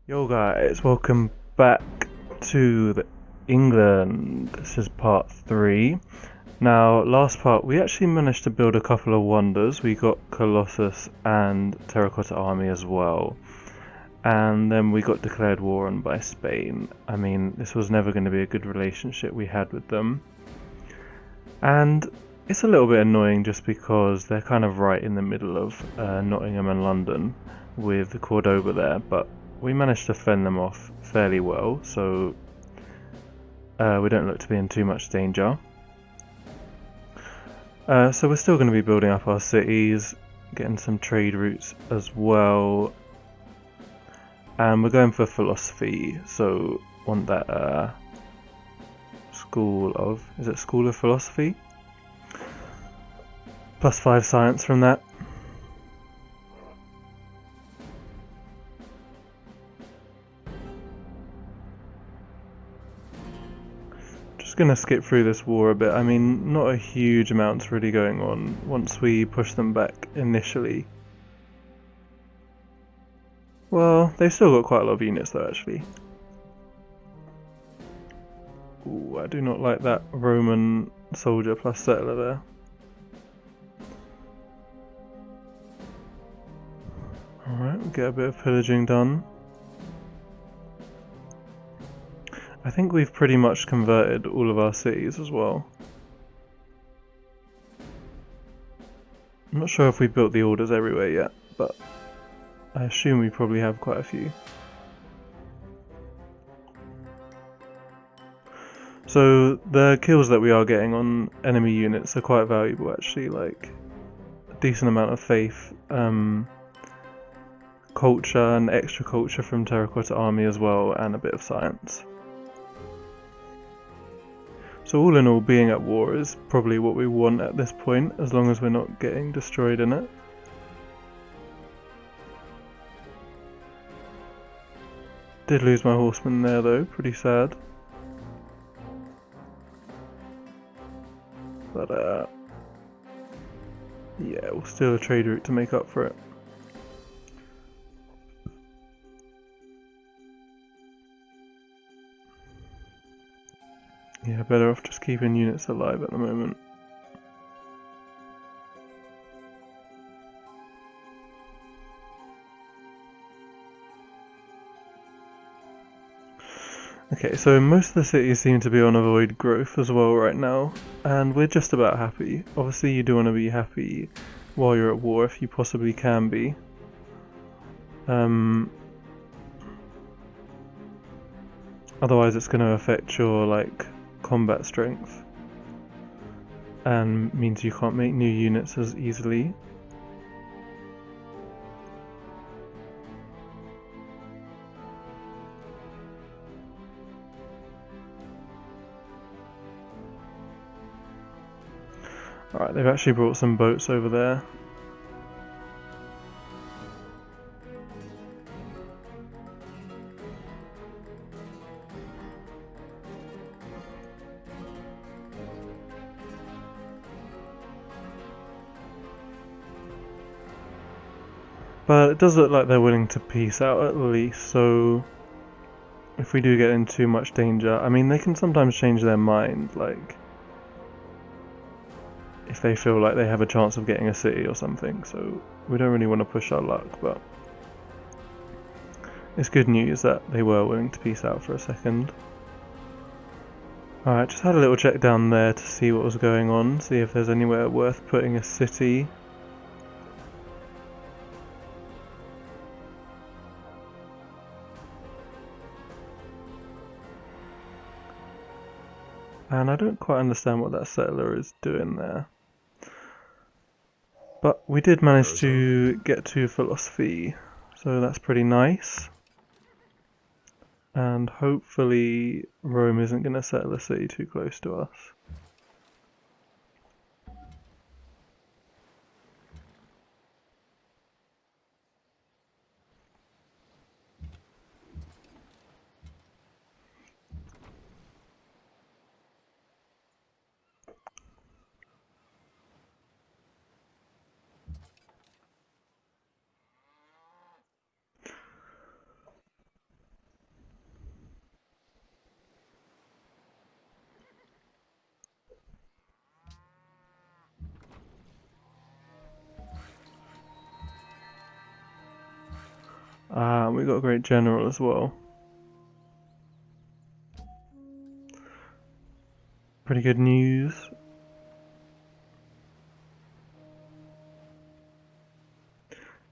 Yo guys, welcome back to England. This is part 3. Now, last part we actually managed to build a couple of wonders. We got Colossus and Terracotta Army as well. And then we got declared war on by Spain. I mean, this was never going to be a good relationship we had with them. And it's a little bit annoying just because they're kind of right in the middle of Nottingham and London with Cordoba there, but we managed to fend them off fairly well, so we don't look to be in too much danger. So we're still going to be building up our cities, getting some trade routes as well, and we're going for philosophy, so want that is it School of Philosophy? +5 science from that. Just gonna skip through this war a bit. I mean, not a huge amount's really going on once we push them back initially. Well, they've still got quite a lot of units though, actually. Ooh, I do not like that Roman soldier plus settler there. Alright, we'll get a bit of pillaging done. I think we've pretty much converted all of our cities as well. I'm not sure if we built the orders everywhere yet, but I assume we probably have quite a few. So the kills that we are getting on enemy units are quite valuable actually, like a decent amount of faith, culture and extra culture from Terracotta Army as well, and a bit of science. So all in all, being at war is probably what we want at this point, as long as we're not getting destroyed in it. Did lose my horseman there though, pretty sad. But yeah, we'll steal a trade route to make up for it. Yeah, better off just keeping units alive at the moment. Okay, so most of the cities seem to be on avoid growth as well right now, and we're just about happy. Obviously you do want to be happy while you're at war if you possibly can be. Otherwise it's going to affect your combat strength and means you can't make new units as easily. Alright, they've actually brought some boats over there. But it does look like they're willing to peace out at least, so if we do get in too much danger, I mean they can sometimes change their mind, like if they feel like they have a chance of getting a city or something, so we don't really want to push our luck, but it's good news that they were willing to peace out for a second. Alright, just had a little check down there to see what was going on, see if there's anywhere worth putting a city. And I don't quite understand what that settler is doing there. But we did manage to get to philosophy, so that's pretty nice. And hopefully Rome isn't going to settle a city too close to us. We got a great general as well. Pretty good news.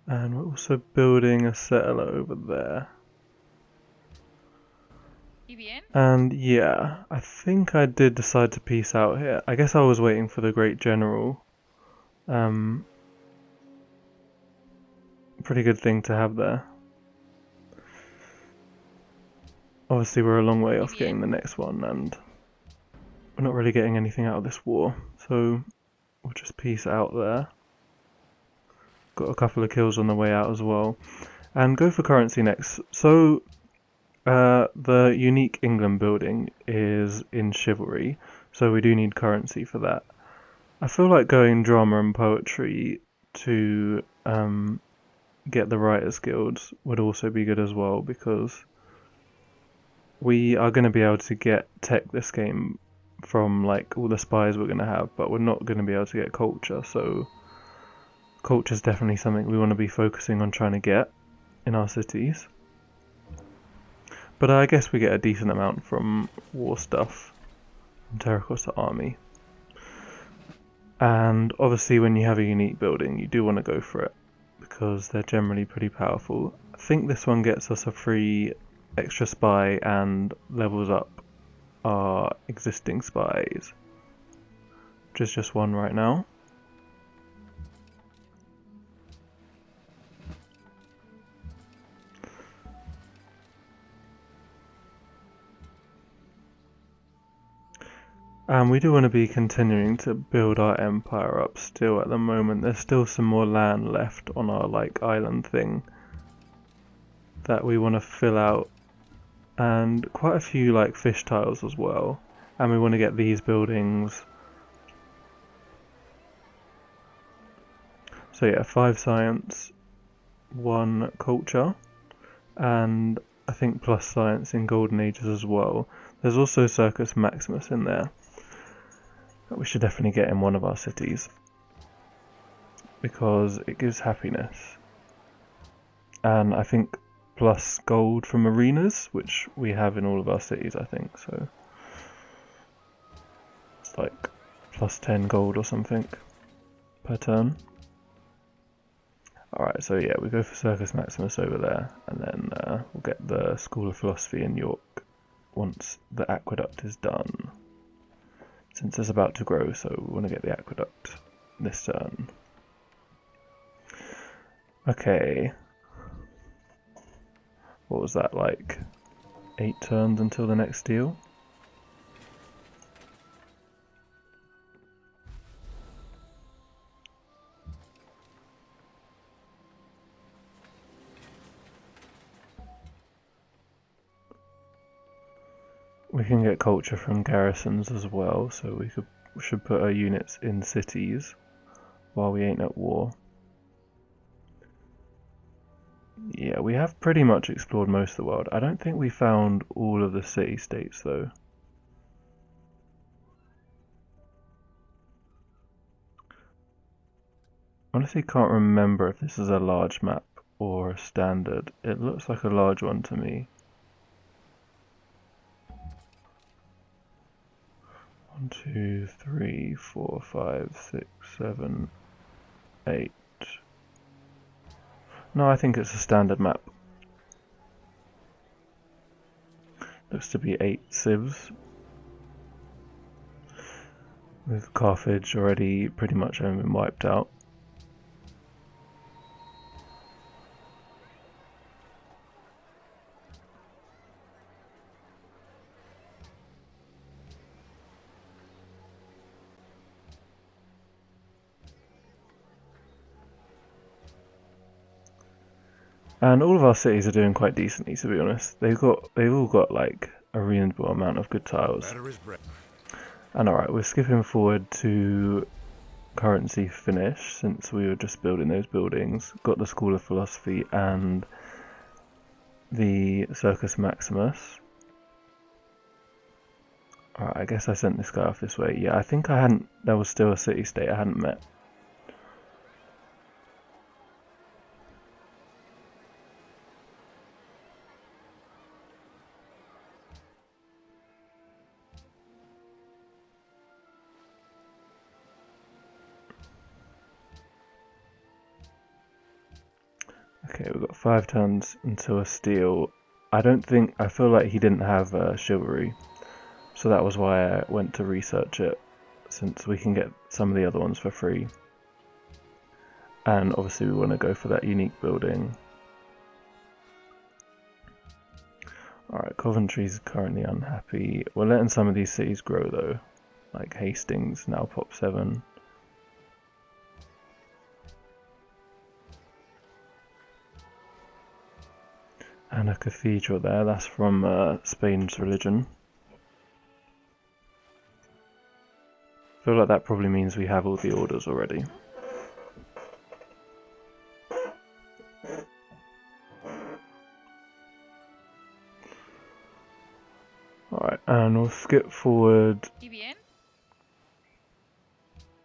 And we're also building a settler over there. And yeah, I think I did decide to peace out here. I guess I was waiting for the great general. Pretty good thing to have there. Obviously we're a long way off getting the next one, and we're not really getting anything out of this war, so we'll just peace out there. Got a couple of kills on the way out as well. And go for currency next. So the unique England building is in chivalry, so we do need currency for that. I feel like going drama and poetry to get the Writers Guilds would also be good as well, because we are going to be able to get tech this game from like all the spies we're going to have, but we're not going to be able to get culture, so culture is definitely something we want to be focusing on trying to get in our cities. But I guess we get a decent amount from war stuff, from Terracotta Army. And obviously when you have a unique building, you do want to go for it, because they're generally pretty powerful. I think this one gets us a free extra spy and levels up our existing spies, which is just one right now. And we do want to be continuing to build our empire up still at the moment. There's still some more land left on our like island thing that we want to fill out, and quite a few like fish tiles as well. And we want to get these buildings. So yeah, 5 science, 1 culture, and I think plus science in Golden Ages as well. There's also Circus Maximus in there that we should definitely get in one of our cities, because it gives happiness. And I think plus gold from arenas, which we have in all of our cities, I think, so it's like plus 10 gold or something per turn. Alright, so yeah, we go for Circus Maximus over there, and then we'll get the School of Philosophy in York once the aqueduct is done, since it's about to grow, so we want to get the aqueduct this turn. Okay. What was that, like 8 turns until the next deal? We can get culture from garrisons as well, so we should put our units in cities while we ain't at war. Yeah, we have pretty much explored most of the world. I don't think we found all of the city-states though. Honestly can't remember if this is a large map or a standard. It looks like a large one to me. 1, 2, 3, 4, 5, 6, 7, 8. No, I think it's a standard map. Looks to be 8 civs. With Carthage already pretty much having been wiped out. And all of our cities are doing quite decently, to be honest. They've all got like a reasonable amount of good tiles. And alright, we're skipping forward to currency finish, since we were just building those buildings. Got the School of Philosophy and the Circus Maximus. Alright, I guess I sent this guy off this way. Yeah, I think there was still a city-state I hadn't met. we've got 5 turns until a steal. I feel like he didn't have chivalry, so that was why I went to research it, since we can get some of the other ones for free. And obviously we want to go for that unique building. Alright, Coventry's currently unhappy. We're letting some of these cities grow though, like Hastings now pop 7. And a cathedral there, that's from Spain's religion. I feel like that probably means we have all the orders already. Alright, and we'll skip forward.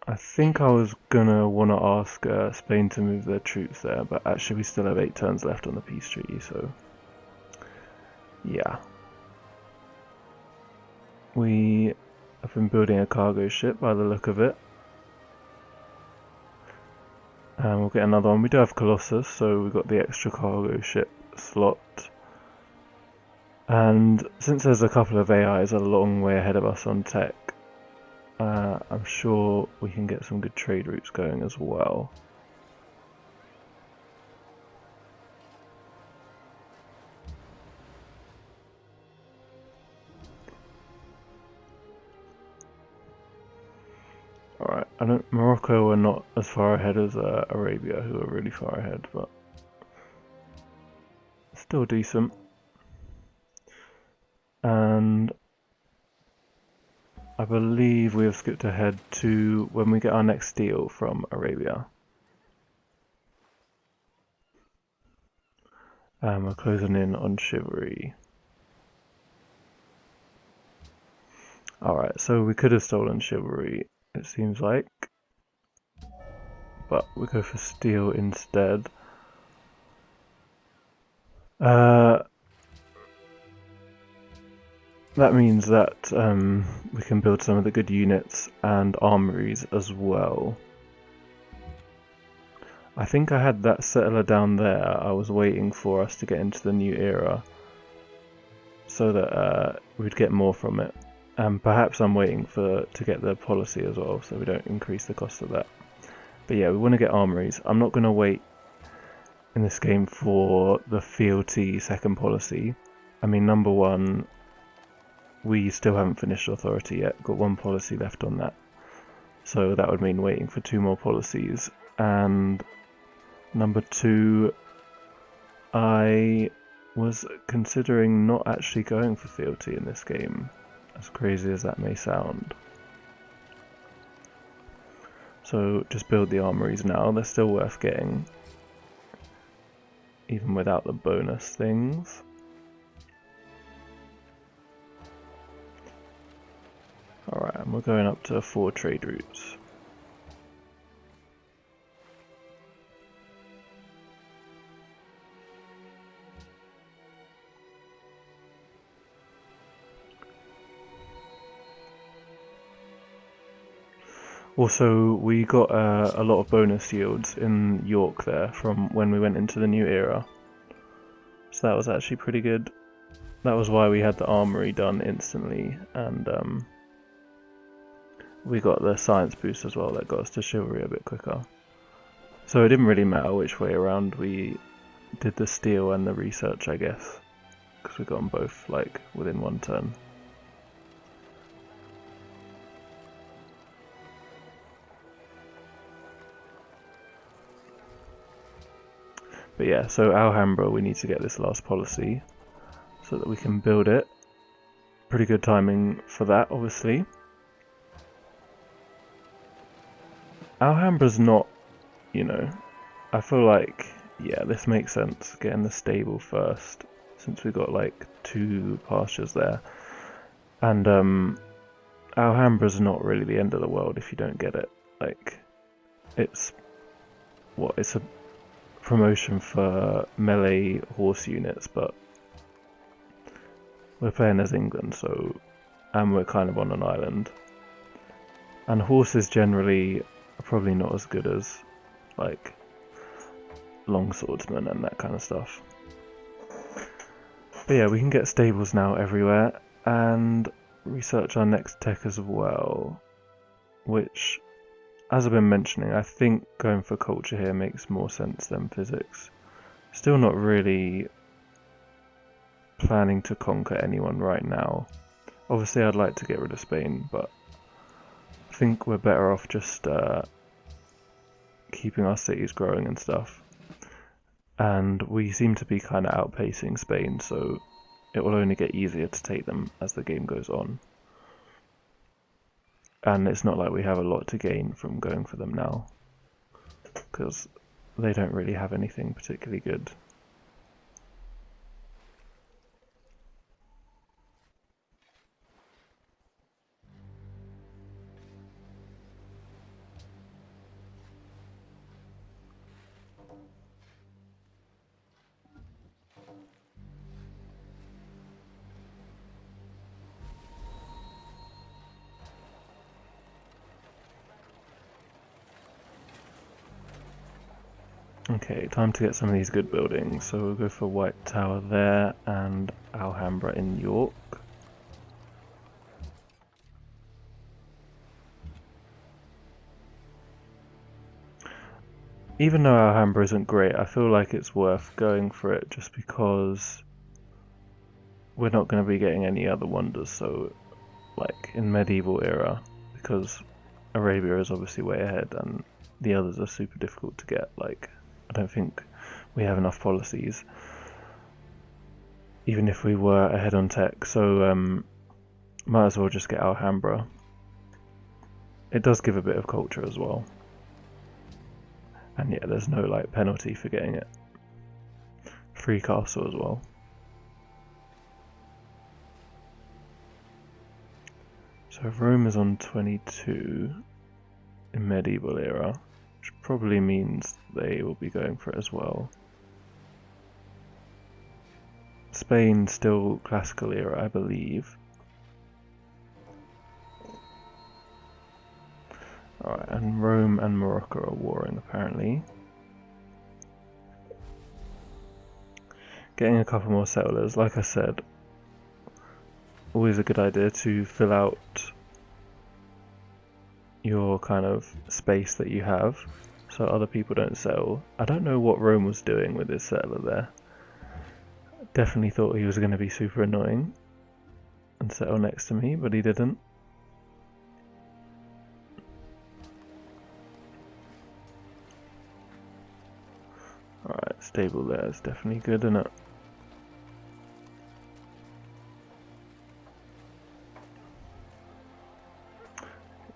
I think I was gonna wanna ask Spain to move their troops there, but actually we still have 8 turns left on the peace treaty, so yeah. We have been building a cargo ship by the look of it. And we'll get another one. We do have Colossus, so we've got the extra cargo ship slot. And since there's a couple of AIs a long way ahead of us on tech, I'm sure we can get some good trade routes going as well. Alright, Morocco are not as far ahead as Arabia, who are really far ahead, but still decent. And I believe we have skipped ahead to when we get our next deal from Arabia. And we're closing in on chivalry. Alright, so we could have stolen chivalry, it seems like. But we go for steel instead. That means that we can build some of the good units and armories as well. I think I had that settler down there. I was waiting for us to get into the new era so that we'd get more from it. And perhaps I'm waiting to get the policy as well, so we don't increase the cost of that. But yeah, we want to get armories. I'm not going to wait in this game for the fealty second policy. I mean, number one, we still haven't finished authority yet, got 1 policy left on that. So that would mean waiting for 2 more policies. And number 2, I was considering not actually going for fealty in this game, as crazy as that may sound. So just build the armories now, they're still worth getting, even without the bonus things. Alright, and we're going up to 4 trade routes. Also, we got a lot of bonus yields in York there from when we went into the new era. So that was actually pretty good. That was why we had the armory done instantly, and we got the science boost as well that got us to chivalry a bit quicker. So it didn't really matter which way around we did the steel and the research, I guess, because we got them both like within 1 turn. But yeah, so Alhambra, we need to get this last policy so that we can build it. Pretty good timing for that, obviously. Alhambra's not, you know, I feel like, yeah, this makes sense, getting the stable first, since we've got like 2 pastures there. And Alhambra's not really the end of the world if you don't get it. Like, it's a promotion for melee horse units, but we're playing as England, so, and we're kind of on an island. And horses generally are probably not as good as like longswordsmen and that kind of stuff. But yeah, we can get stables now everywhere, and research our next tech as well, which, as I've been mentioning, I think going for culture here makes more sense than physics. Still not really planning to conquer anyone right now. Obviously I'd like to get rid of Spain, but I think we're better off just keeping our cities growing and stuff. And we seem to be kind of outpacing Spain, so it will only get easier to take them as the game goes on. And it's not like we have a lot to gain from going for them now, because they don't really have anything particularly good. Okay, time to get some of these good buildings. So we'll go for White Tower there and Alhambra in York. Even though Alhambra isn't great, I feel like it's worth going for it just because we're not going to be getting any other wonders. So, like in medieval era, because Arabia is obviously way ahead and the others are super difficult to get. Like, I don't think we have enough policies, even if we were ahead on tech. So, might as well just get Alhambra. It does give a bit of culture as well. And yeah, there's no like penalty for getting it. Free castle as well. So Rome is on 22 in medieval era, which probably means they will be going for it as well. Spain still classical era, I believe. Alright, and Rome and Morocco are warring apparently. Getting a couple more settlers, like I said, always a good idea to fill out your kind of space that you have so other people don't settle. I don't know what Rome was doing with his settler there. Definitely thought he was going to be super annoying and settle next to me, but he didn't. Alright, stable there is definitely good, isn't it?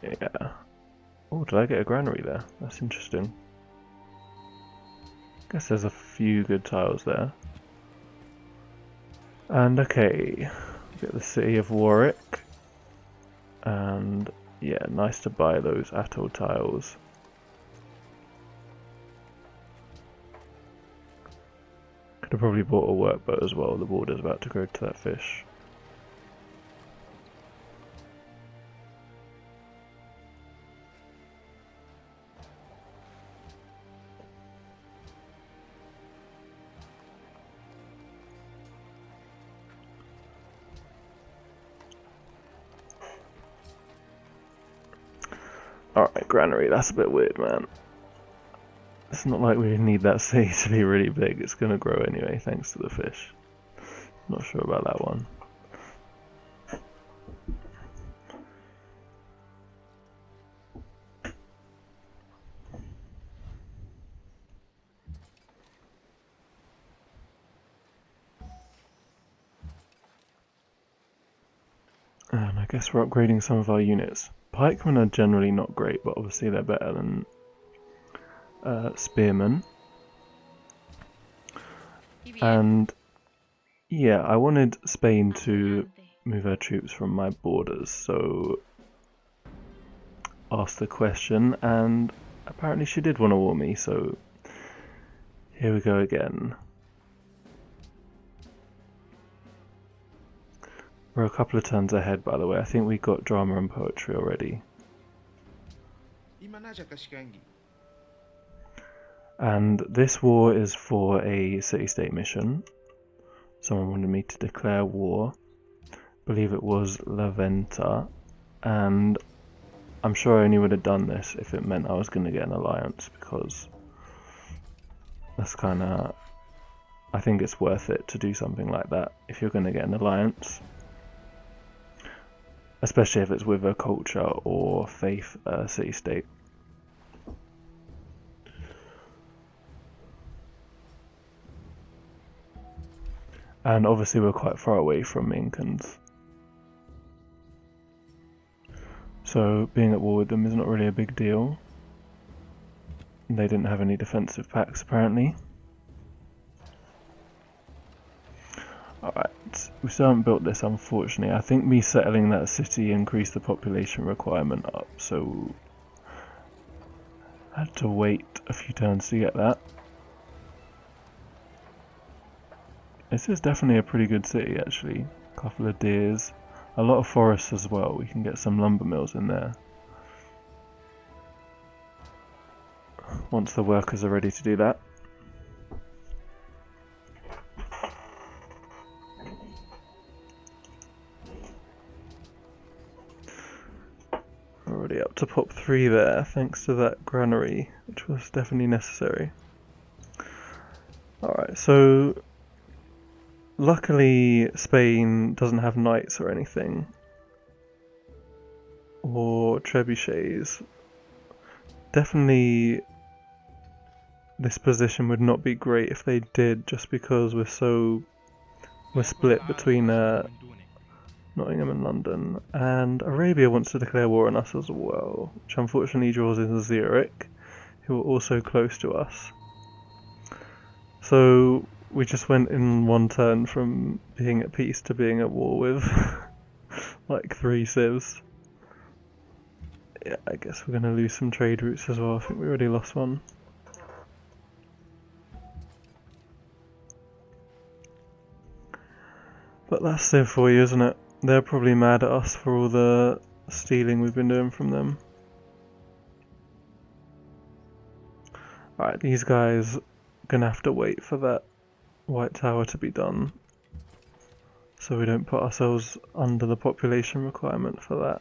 Yeah. Oh, did I get a granary there? That's interesting. Guess there's a few good tiles there. And okay, get the city of Warwick. And yeah, nice to buy those atoll tiles. Could have probably bought a workboat as well. The border's about to go to that fish. Alright, granary, that's a bit weird, man. It's not like we need that sea to be really big, it's gonna grow anyway, thanks to the fish. Not sure about that one. And I guess we're upgrading some of our units. Pikemen are generally not great, but obviously they're better than spearmen. And yeah, I wanted Spain to move her troops from my borders, so asked the question, and apparently she did want to war me, so here we go again. We're a couple of turns ahead, by the way. I think we got drama and poetry already. And this war is for a city-state mission. Someone wanted me to declare war. I believe it was La Venta, and I'm sure I only would have done this if it meant I was going to get an alliance, because that's kind of, I think it's worth it to do something like that if you're going to get an alliance, especially if it's with a culture or faith city-state. And obviously we're quite far away from Incans, so being at war with them is not really a big deal. They didn't have any defensive packs apparently. Alright, we still haven't built this unfortunately. I think me settling that city increased the population requirement up, so I had to wait a few turns to get that. This is definitely a pretty good city actually. A couple of deers, a lot of forests as well. We can get some lumber mills in there once the workers are ready to do that. Already up to pop 3 there, thanks to that granary, which was definitely necessary. Alright, so luckily Spain doesn't have knights or anything, or trebuchets. Definitely this position would not be great if they did, just because we're split between Nottingham and London, and Arabia wants to declare war on us as well, which unfortunately draws in Zurich, who are also close to us. So we just went in one turn from being at peace to being at war with like 3 civs. Yeah, I guess we're going to lose some trade routes as well. I think we already lost one. But that's Civ for you, isn't it? They're probably mad at us for all the stealing we've been doing from them. Alright, these guys are gonna have to wait for that White Tower to be done, so we don't put ourselves under the population requirement for that,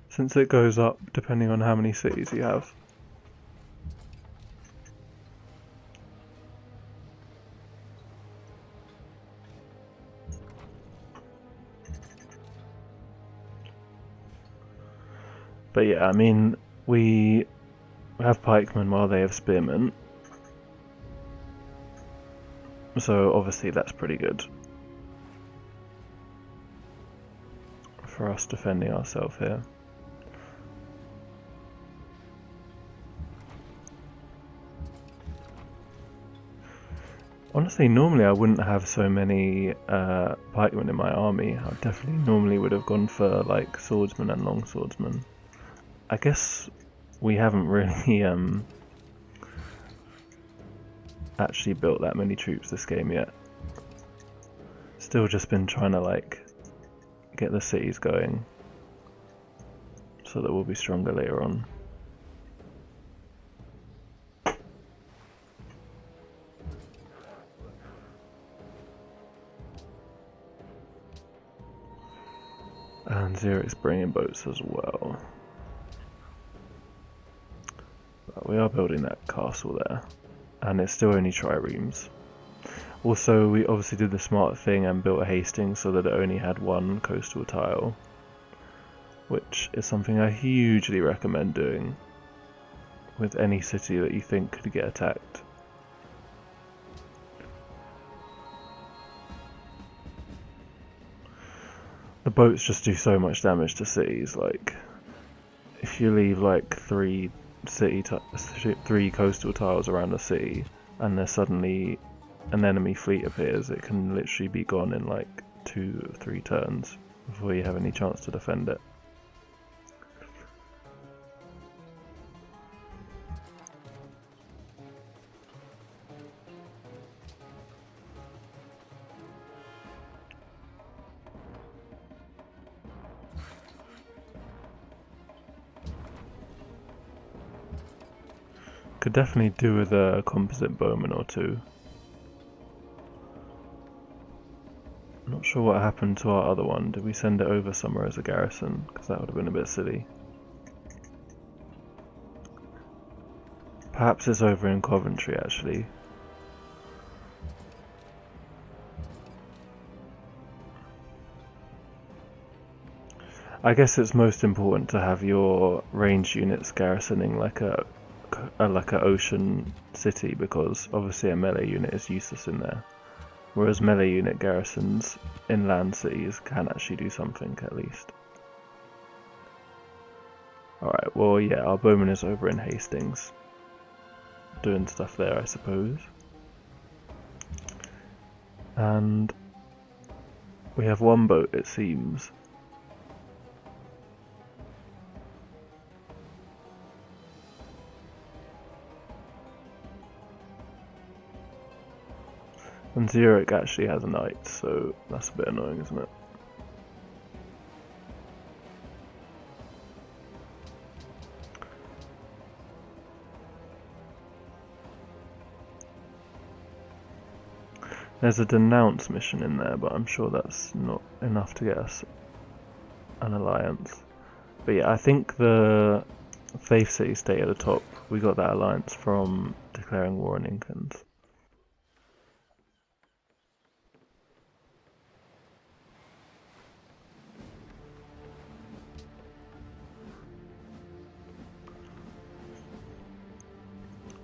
since it goes up depending on how many cities you have. But yeah, I mean, we have pikemen while they have spearmen, so obviously that's pretty good for us defending ourselves here. Honestly, normally I wouldn't have so many pikemen in my army. I definitely normally would have gone for like swordsmen and long swordsmen. I guess we haven't really actually built that many troops this game yet. Still just been trying to like get the cities going so that we'll be stronger later on. And Zurich's bringing boats as well. But we are building that castle there, and it's still only triremes. Also, we obviously did the smart thing and built a Hastings so that it only had 1 coastal tile, which is something I hugely recommend doing with any city that you think could get attacked. The boats just do so much damage to cities. Like, if you leave like 3 coastal tiles around a city and there's suddenly an enemy fleet appears, it can literally be gone in like 2 or 3 turns before you have any chance to defend it. Could definitely do with a composite bowman or two. Not sure what happened to our other one. Did we send it over somewhere as a garrison? Because that would have been a bit silly. Perhaps it's over in Coventry actually. I guess it's most important to have your ranged units garrisoning like a ocean city, because obviously a melee unit is useless in there. Whereas melee unit garrisons in land cities can actually do something at least. Alright, well yeah, our bowman is over in Hastings. Doing stuff there, I suppose. And we have one boat, it seems. And Zurich actually has a knight, so that's a bit annoying, isn't it? There's a denounce mission in there, but I'm sure that's not enough to get us an alliance. But yeah, I think the Faith City State at the top, we got that alliance from declaring war on England.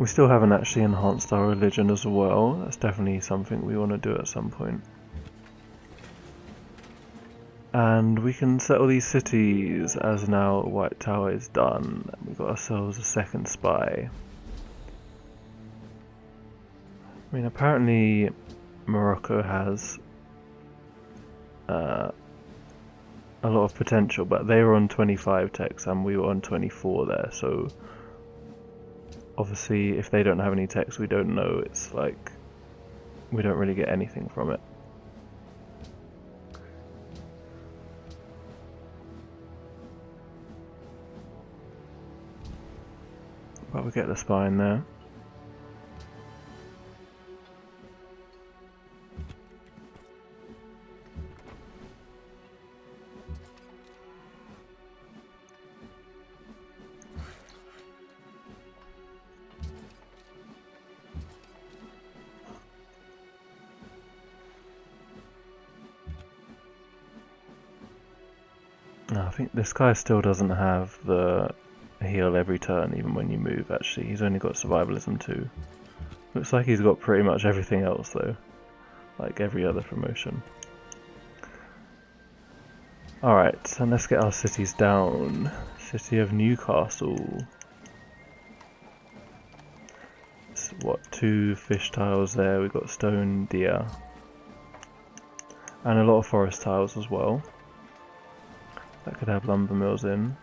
We still haven't actually enhanced our religion as well. That's definitely something we want to do at some point. And we can settle these cities as now White Tower is done. We've got ourselves a second spy. I mean, apparently Morocco has a lot of potential, but they were on 25 techs and we were on 24 there, so obviously if they don't have any techs we don't know, it's like we don't really get anything from it. But we get the spine there. No, I think this guy still doesn't have the heal every turn even when you move actually. He's only got survivalism 2. Looks like he's got pretty much everything else though, like every other promotion. Alright, so let's get our cities down. City of Newcastle. It's, what, 2 fish tiles there, we've got stone, deer. And a lot of forest tiles as well. That could have lumber mills in.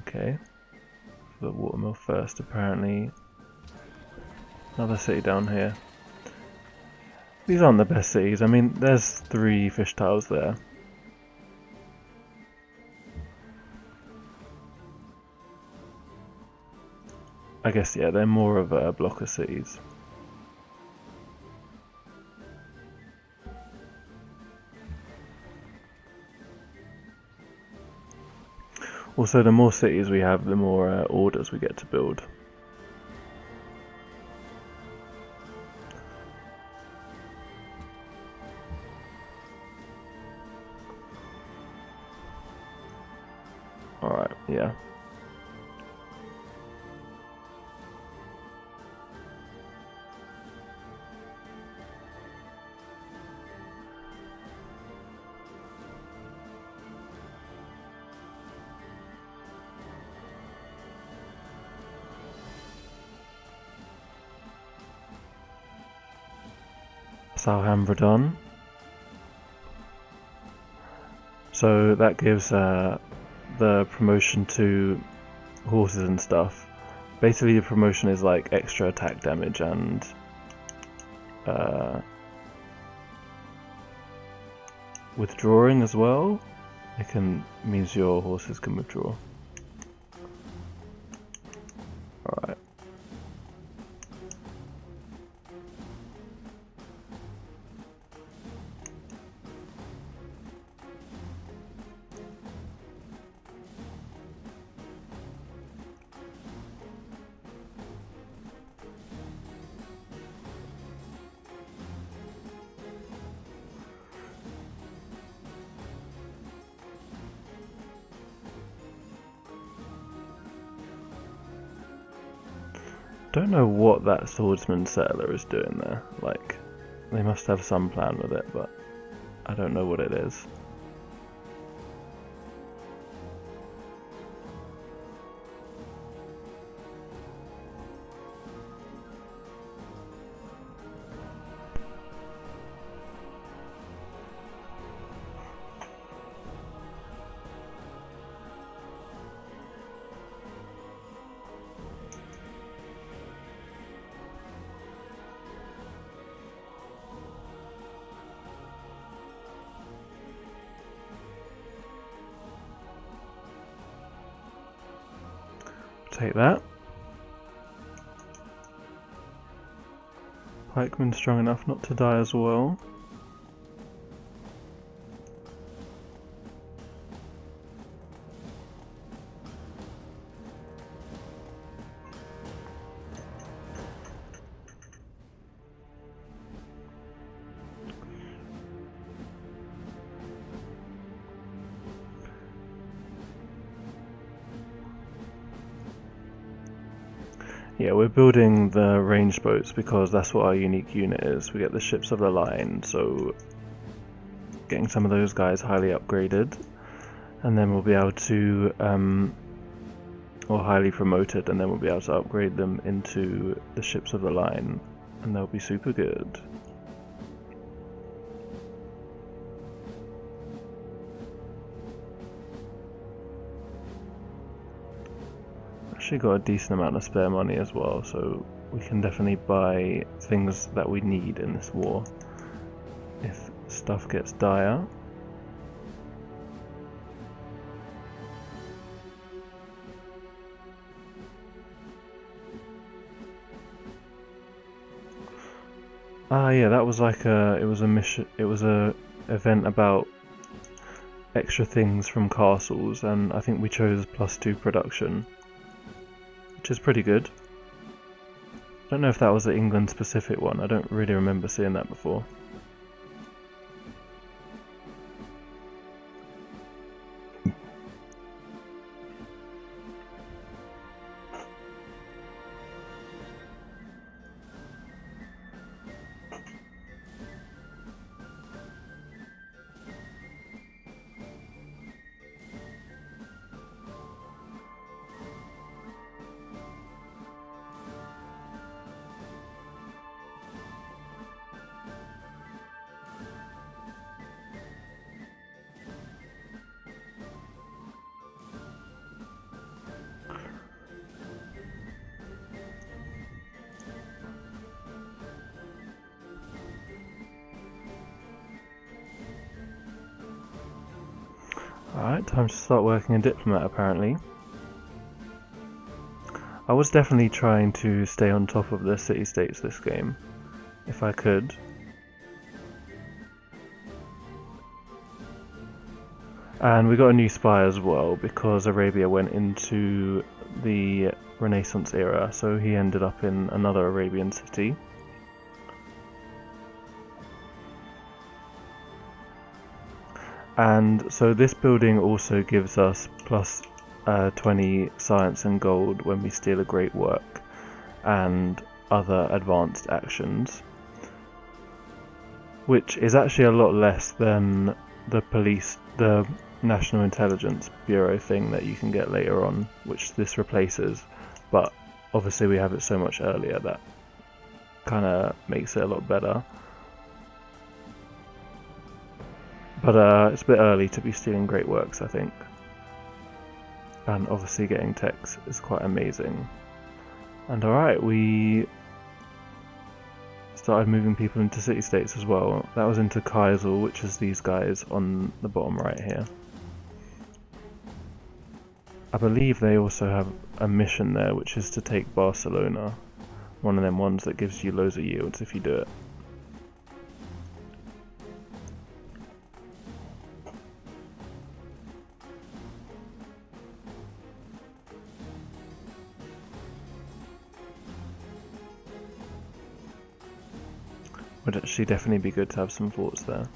Okay. The watermill first apparently. Another city down here. These aren't the best cities. I mean, there's 3 fish tiles there. I guess, yeah, they're more of a block of cities. Also, the more cities we have, the more orders we get to build. Alright, yeah. Alhambra done. So that gives the promotion to horses and stuff. Basically the promotion is like extra attack damage and withdrawing as well. It means your horses can withdraw. Don't know what that swordsman settler is doing there. Like, they must have some plan with it, but I don't know what it is. Take that. Pikeman strong enough not to die as well. Yeah, we're building the ranged boats because that's what our unique unit is. We get the ships of the line, so getting some of those guys highly upgraded, and then we'll be able to, or highly promoted, and then we'll be able to upgrade them into the ships of the line, and they'll be super good. Actually got a decent amount of spare money as well, so we can definitely buy things that we need in this war if stuff gets dire. Ah yeah, that was like it was a mission, it was a event about extra things from castles, and I think we chose +2 production, which is pretty good. I don't know if that was an England specific one, I don't really remember seeing that before. Alright, time to start working a diplomat apparently. I was definitely trying to stay on top of the city-states this game, if I could. And we got a new spy as well, because Arabia went into the Renaissance era, so he ended up in another Arabian city. And so this building also gives us plus 20 science and gold when we steal a great work and other advanced actions, which is actually a lot less than the National Intelligence Bureau thing that you can get later on, which this replaces, but obviously we have it so much earlier that kind of makes it a lot better. But it's a bit early to be stealing great works, I think. And obviously getting techs is quite amazing. And alright, we started moving people into city-states as well. That was into Kaisel, which is these guys on the bottom right here. I believe they also have a mission there, which is to take Barcelona. One of them ones that gives you loads of yields if you do it. Would actually definitely be good to have some forts there.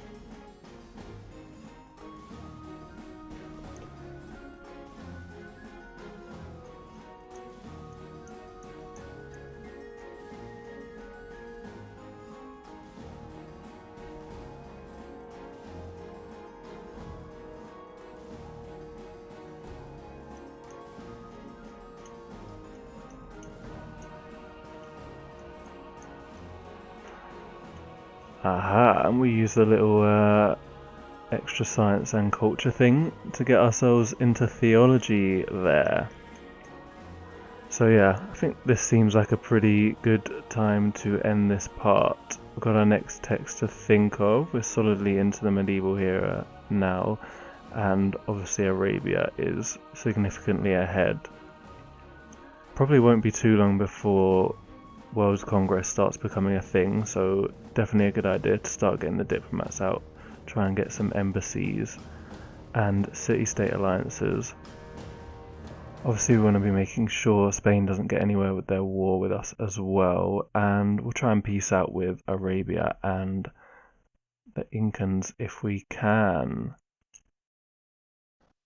Aha, and we use the little extra science and culture thing to get ourselves into theology there. So yeah, I think this seems like a pretty good time to end this part. We've got our next text to think of. We're solidly into the medieval era now, and obviously Arabia is significantly ahead. Probably won't be too long before World Congress starts becoming a thing, so definitely a good idea to start getting the diplomats out, try and get some embassies and city-state alliances. Obviously we want to be making sure Spain doesn't get anywhere with their war with us as well, and we'll try and peace out with Arabia and the Incans if we can.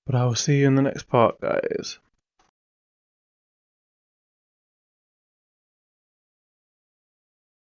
But I will see you in the next part, guys.